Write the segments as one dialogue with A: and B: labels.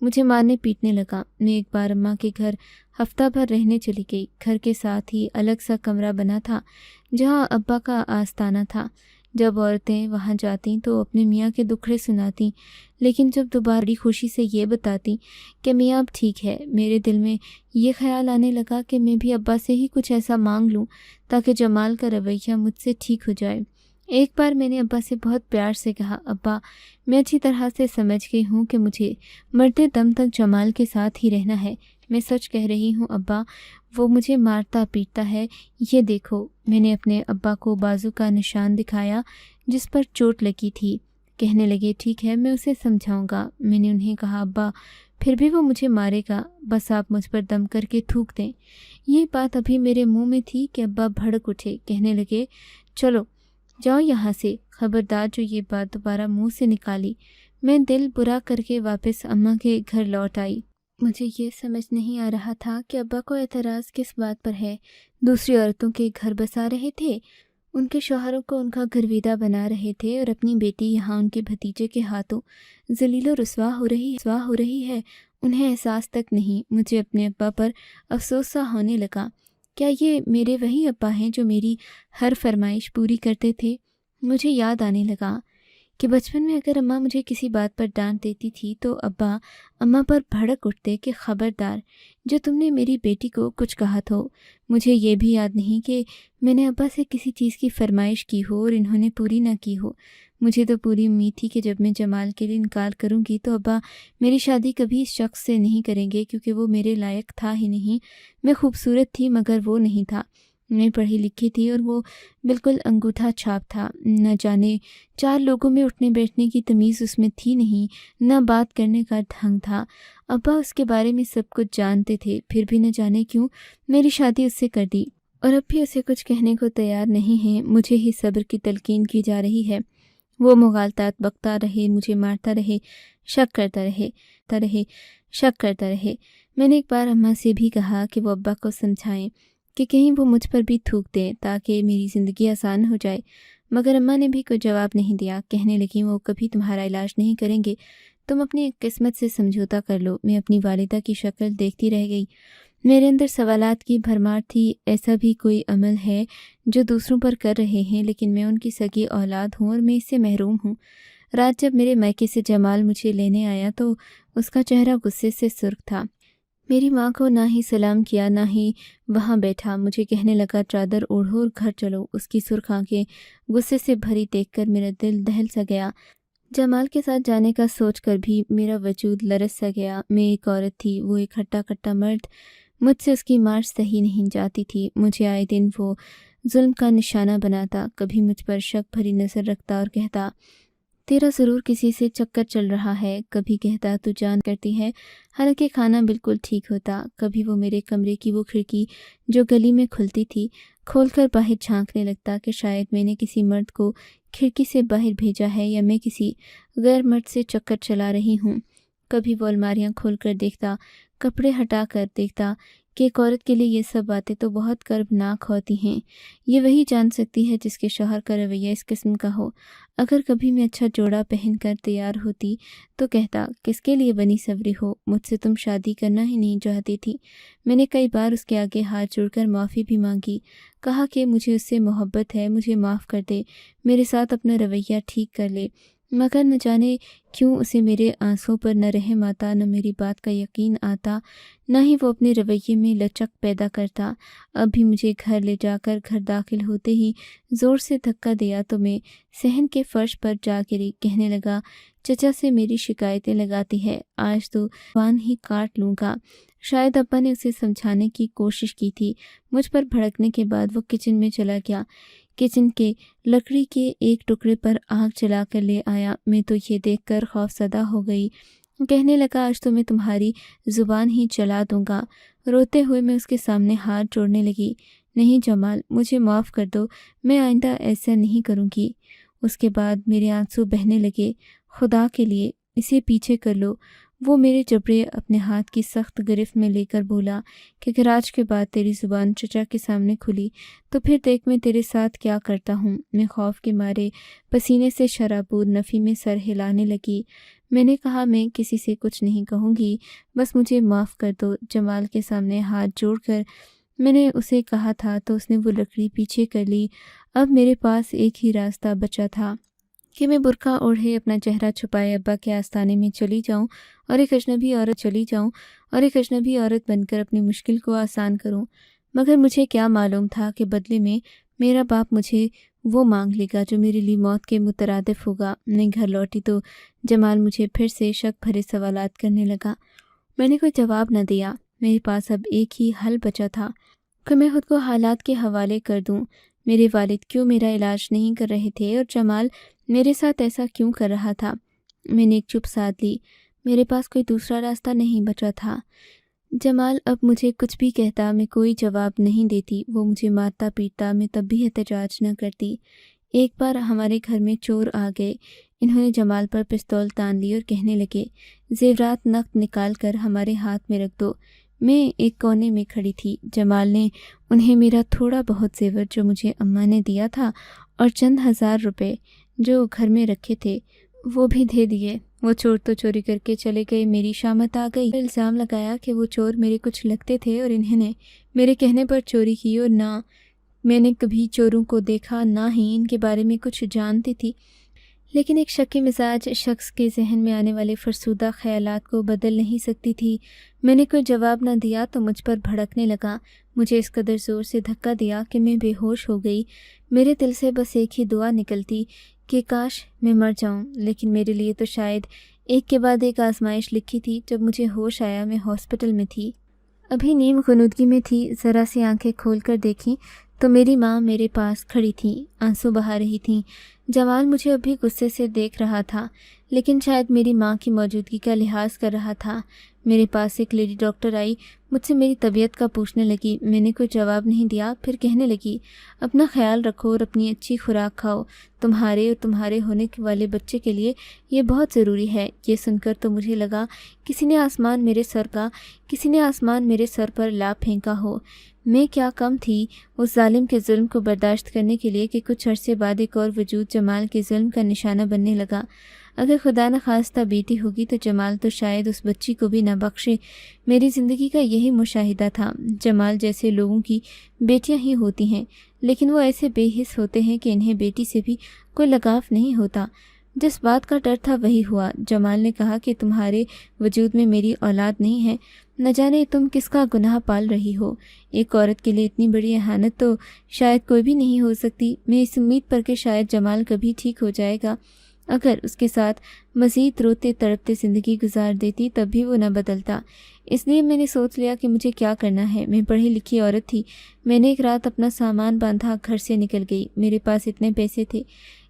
A: مجھے مارنے پیٹنے لگا۔ میں ایک بار اماں کے گھر ہفتہ بھر رہنے چلی گئی۔ گھر کے ساتھ ہی الگ سا کمرہ بنا تھا جہاں ابا کا آستانہ تھا۔ جب عورتیں وہاں جاتیں تو اپنے میاں کے دکھڑے سناتیں، لیکن جب دوبارہ بڑی خوشی سے یہ بتاتیں کہ میاں اب ٹھیک ہے، میرے دل میں یہ خیال آنے لگا کہ میں بھی ابا سے ہی کچھ ایسا مانگ لوں تاکہ جمال کا رویہ مجھ سے ٹھیک ہو جائے۔ ایک بار میں نے ابا سے بہت پیار سے کہا، ابا میں اچھی طرح سے سمجھ گئی ہوں کہ مجھے مرتے دم تک جمال کے ساتھ ہی رہنا ہے۔ میں سچ کہہ رہی ہوں ابا، وہ مجھے مارتا پیٹتا ہے، یہ دیکھو۔ میں نے اپنے ابا کو بازو کا نشان دکھایا جس پر چوٹ لگی تھی۔ کہنے لگے ٹھیک ہے، میں اسے سمجھاؤں گا۔ میں نے انہیں کہا ابا پھر بھی وہ مجھے مارے گا، بس آپ مجھ پر دم کر کے تھوک دیں۔ یہ بات ابھی میرے منہ میں تھی کہ ابا بھڑک اٹھے، کہنے لگے چلو جاؤ یہاں سے، خبردار جو یہ بات دوبارہ منہ سے نکالی۔ میں دل برا کر کے واپس اماں کے گھر لوٹ آئی۔ مجھے یہ سمجھ نہیں آ رہا تھا کہ ابا کو اعتراض کس بات پر ہے۔ دوسری عورتوں کے گھر بسا رہے تھے، ان کے شوہروں کو ان کا گرویدہ بنا رہے تھے، اور اپنی بیٹی یہاں ان کے بھتیجے کے ہاتھوں ذلیل و رسوا ہو رہی ہے۔ انہیں احساس تک نہیں۔ مجھے اپنے ابا پر افسوس سا ہونے لگا۔ کیا یہ میرے وہی ابا ہیں جو میری ہر فرمائش پوری کرتے تھے؟ مجھے یاد آنے لگا کہ بچپن میں اگر اماں مجھے کسی بات پر ڈانٹ دیتی تھی تو ابا اماں پر بھڑک اٹھتے کہ خبردار جو تم نے میری بیٹی کو کچھ کہا تو۔ مجھے یہ بھی یاد نہیں کہ میں نے ابا سے کسی چیز کی فرمائش کی ہو اور انہوں نے پوری نہ کی ہو۔ مجھے تو پوری امید تھی کہ جب میں جمال کے لیے انکار کروں گی تو ابا میری شادی کبھی اس شخص سے نہیں کریں گے، کیونکہ وہ میرے لائق تھا ہی نہیں۔ میں خوبصورت تھی مگر وہ نہیں تھا۔ میں پڑھی لکھی تھی اور وہ بالکل انگوٹھا چھاپ تھا۔ نہ جانے چار لوگوں میں اٹھنے بیٹھنے کی تمیز اس میں تھی نہیں، نہ بات کرنے کا ڈھنگ تھا۔ ابا اس کے بارے میں سب کچھ جانتے تھے، پھر بھی نہ جانے کیوں میری شادی اس سے کر دی، اور اب بھی اسے کچھ کہنے کو تیار نہیں ہیں۔ مجھے ہی صبر کی تلقین کی جا رہی ہے۔ وہ مغالطات بکتا رہے، مجھے مارتا رہے، شک کرتا رہے۔ میں نے ایک بار اماں سے بھی کہا کہ وہ ابا کو سمجھائیں کہ کہیں وہ مجھ پر بھی تھوک دیں تاکہ میری زندگی آسان ہو جائے، مگر اماں نے بھی کوئی جواب نہیں دیا۔ کہنے لگیں وہ کبھی تمہارا علاج نہیں کریں گے، تم اپنی قسمت سے سمجھوتہ کر لو۔ میں اپنی والدہ کی شکل دیکھتی رہ گئی۔ میرے اندر سوالات کی بھرمار تھی۔ ایسا بھی کوئی عمل ہے جو دوسروں پر کر رہے ہیں، لیکن میں ان کی سگی اولاد ہوں اور میں اس سے محروم ہوں۔ رات جب میرے میکے سے جمال مجھے لینے آیا تو اس کا چہرہ غصے سے سرخ تھا۔ میری ماں کو نہ ہی سلام کیا نہ ہی وہاں بیٹھا، مجھے کہنے لگا چادر اوڑھو اور گھر چلو۔ اس کی سرخ آنکھیں غصے سے بھری دیکھ کر میرا دل دہل سا گیا۔ جمال کے ساتھ جانے کا سوچ کر بھی میرا وجود لرز سا گیا۔ میں ایک عورت تھی، وہ ایک ہٹا کٹا مرد۔ مجھ سے اس کی مارچ صحیح نہیں جاتی تھی۔ مجھے آئے دن وہ ظلم کا نشانہ بناتا، کبھی مجھ پر شک بھری نظر رکھتا اور کہتا تیرا ضرور کسی سے چکر چل رہا ہے، کبھی کہتا تو جان کرتی ہے، حالانکہ کھانا بالکل ٹھیک ہوتا۔ کبھی وہ میرے کمرے کی وہ کھڑکی جو گلی میں کھلتی تھی کھول کر باہر جھانکنے لگتا کہ شاید میں نے کسی مرد کو کھڑکی سے باہر بھیجا ہے یا میں کسی غیر مرد سے چکر چلا رہی ہوں۔ کبھی وہ الماریاں کھول کر دیکھتا، کپڑے ہٹا کر دیکھتا کہ ایک عورت کے لیے یہ سب باتیں تو بہت کربناک ہوتی ہیں، یہ وہی جان سکتی ہے جس کے شوہر کا رویہ اس قسم کا ہو۔ اگر کبھی میں اچھا جوڑا پہن کر تیار ہوتی تو کہتا کس کے لیے بنی سوری ہو، مجھ سے تم شادی کرنا ہی نہیں چاہتی تھی۔ میں نے کئی بار اس کے آگے ہاتھ جوڑ کر معافی بھی مانگی، کہا کہ مجھے اس سے محبت ہے، مجھے معاف کر دے، میرے ساتھ اپنا رویہ ٹھیک کر لے، مگر نہ جانے کیوں اسے میرے آنسوں پر نہ رحم آتا، نہ میری بات کا یقین آتا، نہ ہی وہ اپنے رویے میں لچک پیدا کرتا۔ اب بھی مجھے گھر لے جا کر گھر داخل ہوتے ہی زور سے دھکا دیا تو میں صحن کے فرش پر جا گری۔ کہنے لگا چچا سے میری شکایتیں لگاتی ہے، آج تو زبان ہی کاٹ لوں گا۔ شاید ابا نے اسے سمجھانے کی کوشش کی تھی۔ مجھ پر بھڑکنے کے بعد وہ کچن میں چلا گیا، کچن کے لکڑی کے ایک ٹکڑے پر آگ جلا کر لے آیا۔ میں تو یہ دیکھ کر خوف زدہ ہو گئی۔ کہنے لگا آج تو میں تمہاری زبان ہی جلا دوں گا۔ روتے ہوئے میں اس کے سامنے ہاتھ جوڑنے لگی، نہیں جمال، مجھے معاف کر دو، میں آئندہ ایسا نہیں کروں گی۔ اس کے بعد میرے آنسو بہنے لگے۔ خدا کے لیے اسے پیچھے کر لو۔ وہ میرے جبڑے اپنے ہاتھ کی سخت گرفت میں لے کر بولا کہ اگر آج کے بعد تیری زبان چچا کے سامنے کھلی تو پھر دیکھ میں تیرے ساتھ کیا کرتا ہوں۔ میں خوف کے مارے پسینے سے شرابور نفی میں سر ہلانے لگی۔ میں نے کہا میں کسی سے کچھ نہیں کہوں گی، بس مجھے معاف کر دو۔ جمال کے سامنے ہاتھ جوڑ کر میں نے اسے کہا تھا تو اس نے وہ لکڑی پیچھے کر لی۔ اب میرے پاس ایک ہی راستہ بچا تھا کہ میں برقع اوڑھے اپنا چہرہ چھپائے ابا کے آستانے میں چلی جاؤں اور ایک اجنبی عورت بن کر اپنی مشکل کو آسان کروں۔ مگر مجھے کیا معلوم تھا کہ بدلے میں میرا باپ مجھے وہ مانگ لے گا جو میرے لیے موت کے مترادف ہوگا۔ میں گھر لوٹی تو جمال مجھے پھر سے شک بھرے سوالات کرنے لگا۔ میں نے کوئی جواب نہ دیا۔ میرے پاس اب ایک ہی حل بچا تھا کہ میں خود کو حالات کے حوالے کر دوں۔ میرے والد کیوں میرا علاج نہیں کر رہے تھے اور جمال میرے ساتھ ایسا کیوں کر رہا تھا؟ میں نے ایک چپ سادھ لی۔ میرے پاس کوئی دوسرا راستہ نہیں بچا تھا۔ جمال اب مجھے کچھ بھی کہتا میں کوئی جواب نہیں دیتی۔ وہ مجھے مارتا پیٹتا میں تب بھی احتجاج نہ کرتی۔ ایک بار ہمارے گھر میں چور آ گئے۔ انہوں نے جمال پر پستول تان لی اور کہنے لگے، زیورات نقد نکال کر ہمارے ہاتھ میں رکھ دو۔ میں ایک کونے میں کھڑی تھی۔ جمال نے انہیں میرا تھوڑا بہت زیور جو مجھے اماں نے دیا تھا اور چند ہزار روپے جو گھر میں رکھے تھے وہ بھی دے دیے۔ وہ چور تو چوری کر کے چلے گئے، میری شامت آ گئی۔ الزام لگایا کہ وہ چور میرے کچھ لگتے تھے اور انہوں نے میرے کہنے پر چوری کی اور نہ میں نے کبھی چوروں کو دیکھا نہ ہی ان کے بارے میں کچھ جانتی تھی۔ لیکن ایک شکی مزاج شخص کے ذہن میں آنے والے فرسودہ خیالات کو بدل نہیں سکتی تھی۔ میں نے کوئی جواب نہ دیا تو مجھ پر بھڑکنے لگا۔ مجھے اس قدر زور سے دھکا دیا کہ میں بے ہوش ہو گئی۔ میرے دل سے بس ایک ہی دعا نکلتی کہ کاش میں مر جاؤں، لیکن میرے لیے تو شاید ایک کے بعد ایک آزمائش لکھی تھی۔ جب مجھے ہوش آیا میں ہاسپٹل میں تھی، ابھی نیم غنودگی میں تھی۔ ذرا سی آنکھیں کھول کر دیکھیں تو میری ماں میرے پاس کھڑی تھی، آنسو بہا رہی تھیں۔ جمال مجھے ابھی غصے سے دیکھ رہا تھا، لیکن شاید میری ماں کی موجودگی کا لحاظ کر رہا تھا۔ میرے پاس ایک لیڈی ڈاکٹر آئی، مجھ سے میری طبیعت کا پوچھنے لگی۔ میں نے کوئی جواب نہیں دیا۔ پھر کہنے لگی، اپنا خیال رکھو اور اپنی اچھی خوراک کھاؤ، تمہارے اور تمہارے ہونے والے بچے کے لیے یہ بہت ضروری ہے۔ یہ سن کر تو مجھے لگا کسی نے آسمان میرے سر پر لا پھینکا ہو۔ میں کیا کم تھی اس ظالم کے ظلم کو برداشت کرنے کے لیے کہ کچھ عرصے بعد ایک اور وجود جمال کے ظلم کا نشانہ بننے لگا۔ اگر خدا نخواستہ بیٹی ہوگی تو جمال تو شاید اس بچی کو بھی نہ بخشے۔ میری زندگی کا یہی مشاہدہ تھا۔ جمال جیسے لوگوں کی بیٹیاں ہی ہوتی ہیں، لیکن وہ ایسے بے حس ہوتے ہیں کہ انہیں بیٹی سے بھی کوئی لگاؤ نہیں ہوتا۔ جس بات کا ڈر تھا وہی ہوا۔ جمال نے کہا کہ تمہارے وجود میں میری اولاد نہیں ہے، نہ جانے تم کس کا گناہ پال رہی ہو۔ ایک عورت کے لیے اتنی بڑی اہانت تو شاید کوئی بھی نہیں ہو سکتی۔ میں اس امید پر کہ شاید جمال کبھی ٹھیک ہو جائے گا، اگر اس کے ساتھ مزید روتے تڑپتے زندگی گزار دیتی تب بھی وہ نہ بدلتا۔ اس لیے میں نے سوچ لیا کہ مجھے کیا کرنا ہے۔ میں پڑھی لکھی عورت تھی۔ میں نے ایک رات اپنا سامان باندھا گھر سے نکل گئی۔ میرے پاس اتنے پیسے تھے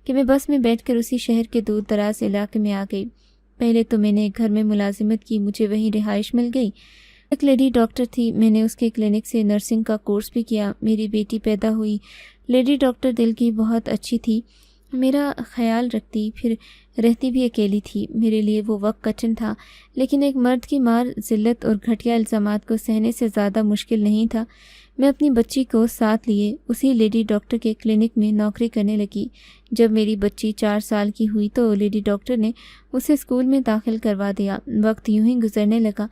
A: کہ میں بس میں بیٹھ کر اسی شہر کے دور دراز علاقے میں آ گئی۔ پہلے تو میں نے ایک گھر میں ملازمت کی، مجھے وہیں رہائش مل گئی۔ ایک لیڈی ڈاکٹر تھی، میں نے اس کے کلینک سے نرسنگ کا کورس بھی کیا۔ میری بیٹی پیدا ہوئی۔ لیڈی ڈاکٹر دل کی بہت اچھی تھی، میرا خیال رکھتی، پھر رہتی بھی اکیلی تھی۔ میرے لیے وہ وقت کٹھن تھا، لیکن ایک مرد کی مار، ذلت اور گھٹیا الزامات کو سہنے سے زیادہ مشکل نہیں تھا۔ میں اپنی بچی کو ساتھ لیے اسی لیڈی ڈاکٹر کے کلینک میں نوکری کرنے لگی۔ جب میری بچی 4 سال کی ہوئی تو لیڈی ڈاکٹر نے اسے اسکول میں داخل کروا دیا۔ وقت یوں ہی گزرنے لگا۔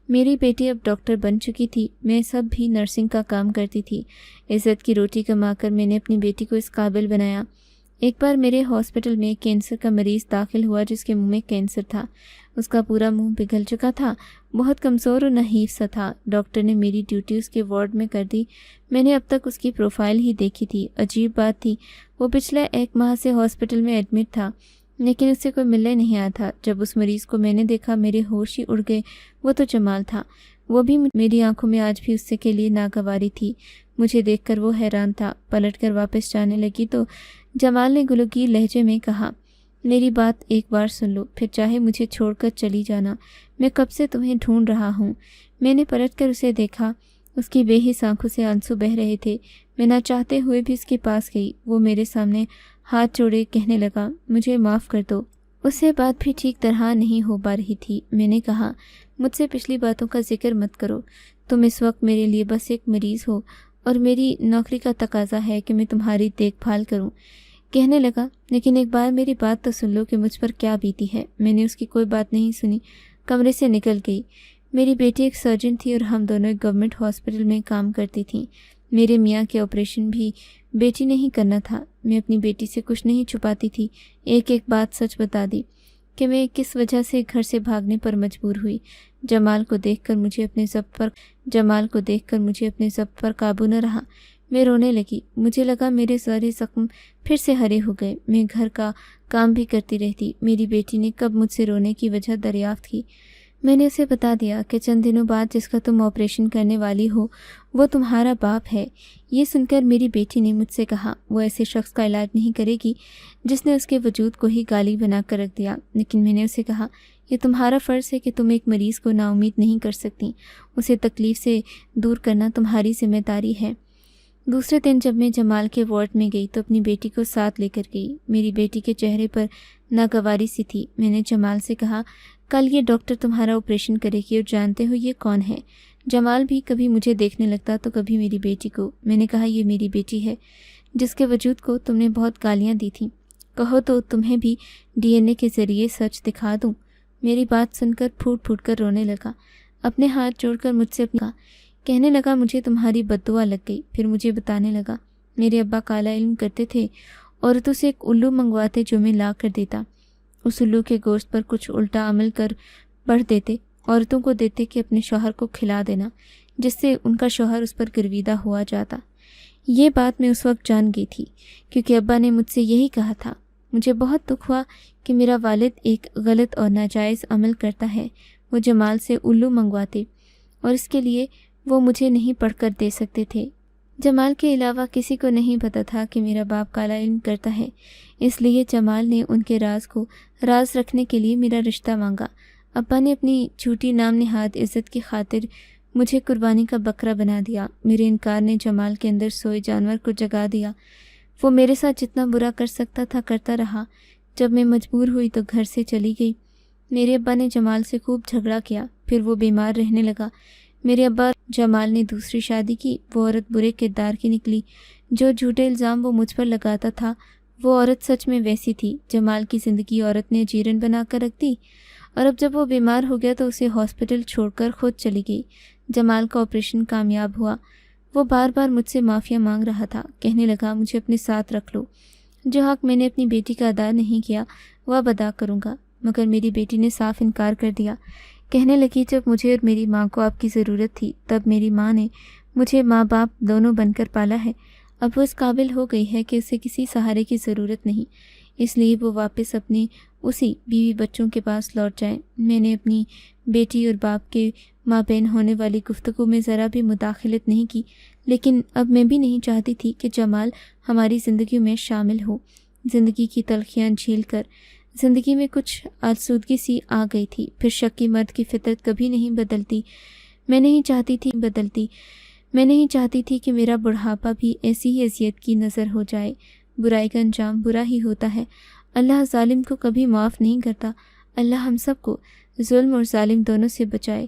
A: میری بیٹی اب ڈاکٹر بن چکی تھی، میں سب بھی نرسنگ کا کام کرتی تھی۔ عزت کی روٹی کما کر میں نے اپنی بیٹی کو اس قابل بنایا۔ ایک بار میرے ہاسپٹل میں کینسر کا مریض داخل ہوا جس کے منہ میں کینسر تھا۔ اس کا پورا منہ پگھل چکا تھا، بہت کمزور اور نحیف سا تھا۔ ڈاکٹر نے میری ڈیوٹی اس کے وارڈ میں کر دی۔ میں نے اب تک اس کی پروفائل ہی دیکھی تھی۔ عجیب بات تھی، وہ پچھلے 1 ماہ سے ہاسپٹل میں ایڈمٹ تھا، لیکن اس سے کوئی ملنے نہیں آیا تھا۔ جب اس مریض کو میں نے دیکھا میرے ہوش ہی اڑ گئے۔ وہ تو جمال تھا۔ وہ بھی میری آنکھوں میں آج بھی اس سے کے لیے ناگواری تھی۔ مجھے دیکھ کر وہ حیران تھا۔ پلٹ کر واپس جانے لگی تو جمال نے گلوگیر لہجے میں کہا، میری بات ایک بار سن لو، پھر چاہے مجھے چھوڑ کر چلی جانا، میں کب سے تمہیں ڈھونڈ رہا ہوں۔ میں نے پلٹ کر اسے دیکھا، اس کی بے حس آنکھوں سے آنسو بہہ رہے تھے۔ میں نہ چاہتے ہوئے بھی اس کے پاس گئی۔ وہ میرے سامنے ہاتھ جوڑے کہنے لگا، مجھے معاف کر دو۔ اس سے بات بھی ٹھیک طرح نہیں ہو پا رہی تھی۔ میں نے کہا، مجھ سے پچھلی باتوں کا ذکر مت کرو۔ تم اس وقت میرے لیے بس ایک مریض ہو اور میری نوکری کا تقاضا ہے کہ میں تمہاری دیکھ بھال کروں۔ کہنے لگا لیکن ایک بار میری بات تو سن لو کہ مجھ پر کیا بیتی ہے۔ میں نے اس کی کوئی بات نہیں سنی، کمرے سے نکل گئی۔ میری بیٹی ایک سرجن تھی اور ہم دونوں ایک گورنمنٹ ہاسپٹل میں کام کرتی تھیں۔ میرے میاں کے آپریشن بھی بیٹی نے ہی کرنا تھا۔ میں اپنی بیٹی سے کچھ نہیں چھپاتی تھی، ایک ایک بات سچ بتا دی کہ میں کس وجہ سے گھر سے بھاگنے پر مجبور ہوئی۔ جمال کو دیکھ کر مجھے اپنے ضبط پر قابو نہ رہا۔ میں رونے لگی۔ مجھے لگا میرے سارے زخم پھر سے ہرے ہو گئے۔ میں گھر کا کام بھی کرتی رہتی۔ میری بیٹی نے کب مجھ سے رونے کی وجہ دریافت کی، میں نے اسے بتا دیا کہ چند دنوں بعد جس کا تم آپریشن کرنے والی ہو وہ تمہارا باپ ہے۔ یہ سن کر میری بیٹی نے مجھ سے کہا وہ ایسے شخص کا علاج نہیں کرے گی جس نے اس کے وجود کو ہی گالی بنا کر رکھ دیا۔ لیکن میں نے اسے کہا یہ تمہارا فرض ہے کہ تم ایک مریض کو نا امید نہیں کر سکتی، اسے تکلیف سے دور کرنا تمہاری ذمہ داری ہے۔ دوسرے دن جب میں جمال کے وارڈ میں گئی تو اپنی بیٹی کو ساتھ لے کر گئی۔ میری بیٹی کے چہرے پر ناگواری سی تھی۔ میں نے جمال سے کہا کل یہ ڈاکٹر تمہارا آپریشن کرے گی اور جانتے ہو یہ کون ہے؟ جمال بھی کبھی مجھے دیکھنے لگتا تو کبھی میری بیٹی کو۔ میں نے کہا یہ میری بیٹی ہے جس کے وجود کو تم نے بہت گالیاں دی تھیں، کہو تو تمہیں بھی DNA کے ذریعے سچ دکھا دوں۔ میری بات سن کر پھوٹ پھوٹ کر رونے لگا، اپنے ہاتھ جوڑ کر مجھ سے کہنے لگا مجھے تمہاری بددعا لگ گئی۔ پھر مجھے بتانے لگا میرے ابا کالا علم کرتے تھے، عورتوں سے ایک الو منگواتے جو میں لا کر دیتا، اس الو کے گوشت پر کچھ الٹا عمل کر بڑھ دیتے، عورتوں کو دیتے کہ اپنے شوہر کو کھلا دینا، جس سے ان کا شوہر اس پر گرویدہ ہوا جاتا۔ یہ بات میں اس وقت جان گئی تھی کیونکہ ابا نے مجھ سے یہی کہا تھا۔ مجھے بہت دکھ ہوا کہ میرا والد ایک غلط اور ناجائز عمل کرتا ہے۔ وہ جمال سے الو منگواتے اور اس کے لیے وہ مجھے نہیں پڑھ کر دے سکتے تھے۔ جمال کے علاوہ کسی کو نہیں پتہ تھا کہ میرا باپ کالا علم کرتا ہے، اس لیے جمال نے ان کے راز کو راز رکھنے کے لیے میرا رشتہ مانگا۔ ابا نے اپنی جھوٹی نام نہاد عزت کی خاطر مجھے قربانی کا بکرا بنا دیا۔ میرے انکار نے جمال کے اندر سوئے جانور کو جگا دیا۔ وہ میرے ساتھ جتنا برا کر سکتا تھا کرتا رہا۔ جب میں مجبور ہوئی تو گھر سے چلی گئی۔ میرے ابا نے جمال سے خوب جھگڑا کیا، پھر وہ بیمار رہنے لگا۔ میرے ابا جمال نے دوسری شادی کی۔ وہ عورت برے کردار کی نکلی۔ جو جھوٹے الزام وہ مجھ پر لگاتا تھا وہ عورت سچ میں ویسی تھی۔ جمال کی زندگی عورت نے جیرن بنا کر رکھ دی، اور اب جب وہ بیمار ہو گیا تو اسے ہاسپٹل چھوڑ کر خود چلی گئی۔ جمال کا آپریشن کامیاب ہوا۔ وہ بار بار مجھ سے معافیا مانگ رہا تھا، کہنے لگا مجھے اپنے ساتھ رکھ لو، جو حق میں نے اپنی بیٹی کا ادا نہیں کیا وہ اب ادا کروں گا۔ مگر میری بیٹی نے صاف انکار کر دیا، کہنے لگی جب مجھے اور میری ماں کو آپ کی ضرورت تھی تب میری ماں نے مجھے ماں باپ دونوں بن کر پالا ہے، اب وہ اس قابل ہو گئی ہے کہ اسے کسی سہارے کی ضرورت نہیں، اس لیے وہ واپس اپنے اسی بیوی بچوں کے پاس لوٹ جائیں۔ میں نے اپنی بیٹی اور باپ کے مابین ہونے والی گفتگو میں ذرا بھی مداخلت نہیں کی، لیکن اب میں بھی نہیں چاہتی تھی کہ جمال ہماری زندگی میں شامل ہو۔ زندگی کی تلخیاں جھیل کر زندگی میں کچھ آسودگی سی آ گئی تھی۔ پھر شکی مرد کی فطرت کبھی نہیں بدلتی۔ میں نہیں چاہتی تھی کہ میرا بڑھاپا بھی ایسی ہی اذیت کی نظر ہو جائے۔ برائی کا انجام برا ہی ہوتا ہے۔ اللہ ظالم کو کبھی معاف نہیں کرتا۔ اللہ ہم سب کو ظلم اور ظالم دونوں سے بچائے،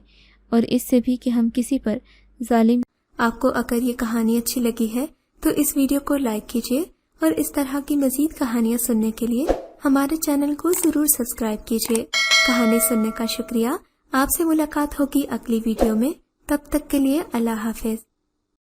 A: اور اس سے بھی کہ ہم کسی پر ظالم۔ آپ کو اگر یہ کہانی اچھی لگی ہے تو اس ویڈیو کو لائک کیجیے، اور اس طرح کی مزید کہانیاں سننے کے لیے ہمارے چینل کو ضرور سبسکرائب کیجیے۔ کہانی سننے کا شکریہ۔ آپ سے ملاقات ہوگی اگلی ویڈیو میں، تب تک کے لیے اللہ حافظ۔